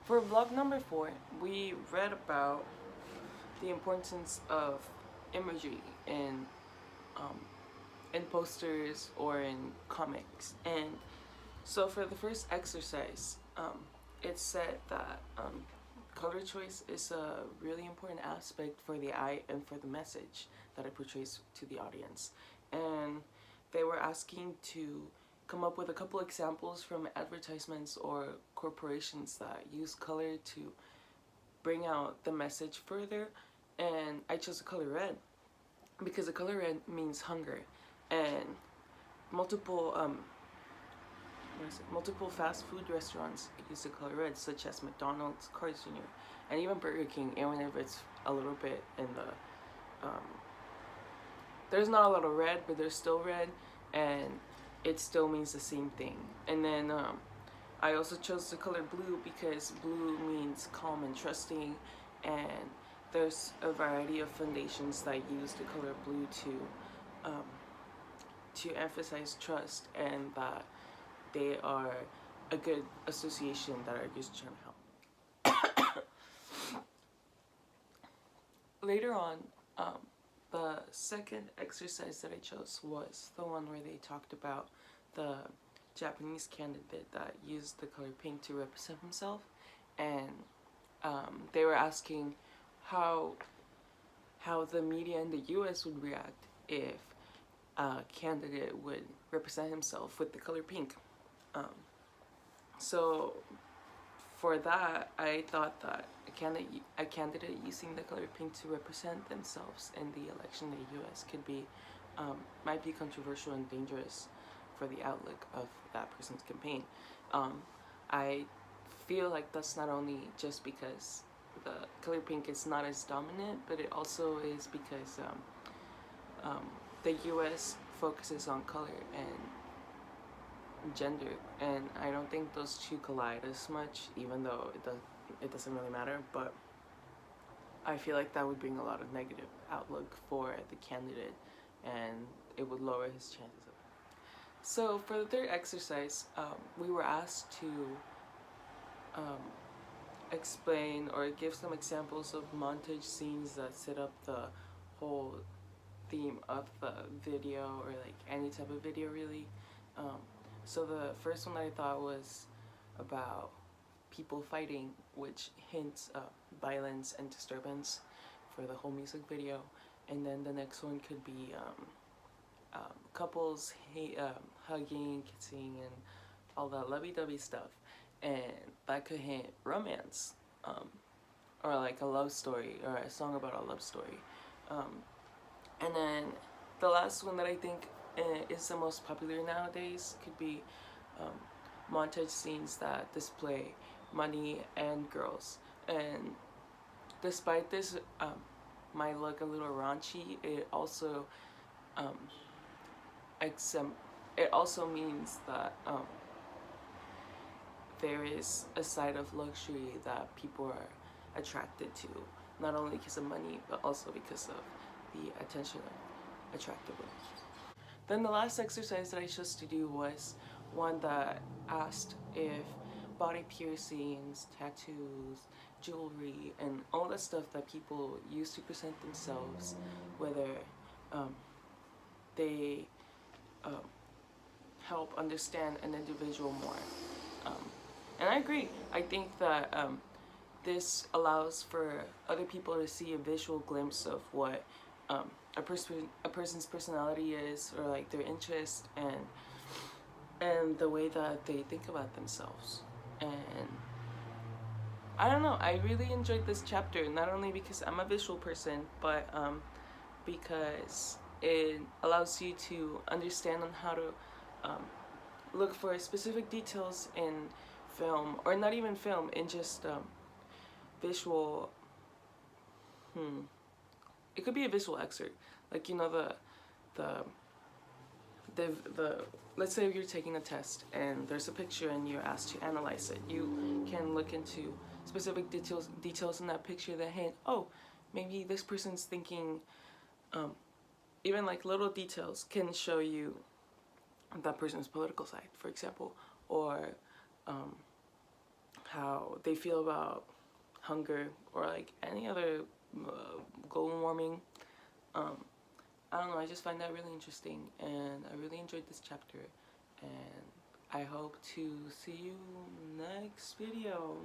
For vlog number 4, we read about the importance of imagery um, in posters or in comics. And so for the first exercise, it said that color choice is a really important aspect for the eye and for the message that it portrays to the audience. And they were asking to come up with a couple examples from advertisements or corporations that use color to bring out the message further. And I chose the color red because the color red means hunger, and multiple multiple fast food restaurants use the color red, such as McDonald's, Carl's Jr., and even Burger King. Even if it's a little bit in the there's not a lot of red, but there's still red, and it still means the same thing. And then I also chose the color blue because blue means calm and trusting, and there's a variety of foundations that use the color blue to emphasize trust, and that they are a good association that are just trying to help. Later on, the second exercise that I chose was the one where they talked about the Japanese candidate that used the color pink to represent himself, and they were asking how the media in the U.S. would react if a candidate would represent himself with the color pink. So for that, I thought that a candidate using the color pink to represent themselves in the election in the U.S. could be might be controversial and dangerous for the outlook of that person's campaign. I feel like that's not only just because the color pink is not as dominant, but it also is because the U.S. focuses on color and gender, and I don't think those two collide as much, even though it doesn't really matter. But I feel like that would bring a lot of negative outlook for the candidate, and it would lower his chances of it. So for the third exercise, we were asked to explain or give some examples of montage scenes that set up the whole theme of the video, or like any type of video really. So the first one that I thought was about people fighting, which hints violence and disturbance for the whole music video. And then the next one could be couples hugging, kissing, and all that lovey-dovey stuff, and that could hint romance, or like a love story, or a song about a love story. And then the last one that I think is the most popular nowadays could be montage scenes that display money and girls. And despite this might look a little raunchy, it also means that there is a side of luxury that people are attracted to, not only because of money, but also because of the attention of attractiveness. Then the last exercise that I chose to do was one that asked if body piercings, tattoos, jewelry, and all that stuff that people use to present themselves, whether they help understand an individual more. And I agree. I think that this allows for other people to see a visual glimpse of what a person's personality is, or like their interest, and the way that they think about themselves. And I don't know, I really enjoyed this chapter, not only because I'm a visual person, but because it allows you to understand on how to look for specific details in film, or not even film, in just visual. It could be a visual excerpt, like, you know, the let's say you're taking a test and there's a picture and you're asked to analyze it. You can look into specific details in that picture that hint, oh, maybe this person's thinking, even like little details can show you that person's political side, for example, or how they feel about hunger or like any other global warming. um, I don't know, I just find that really interesting, and I really enjoyed this chapter, and I hope to see you next video.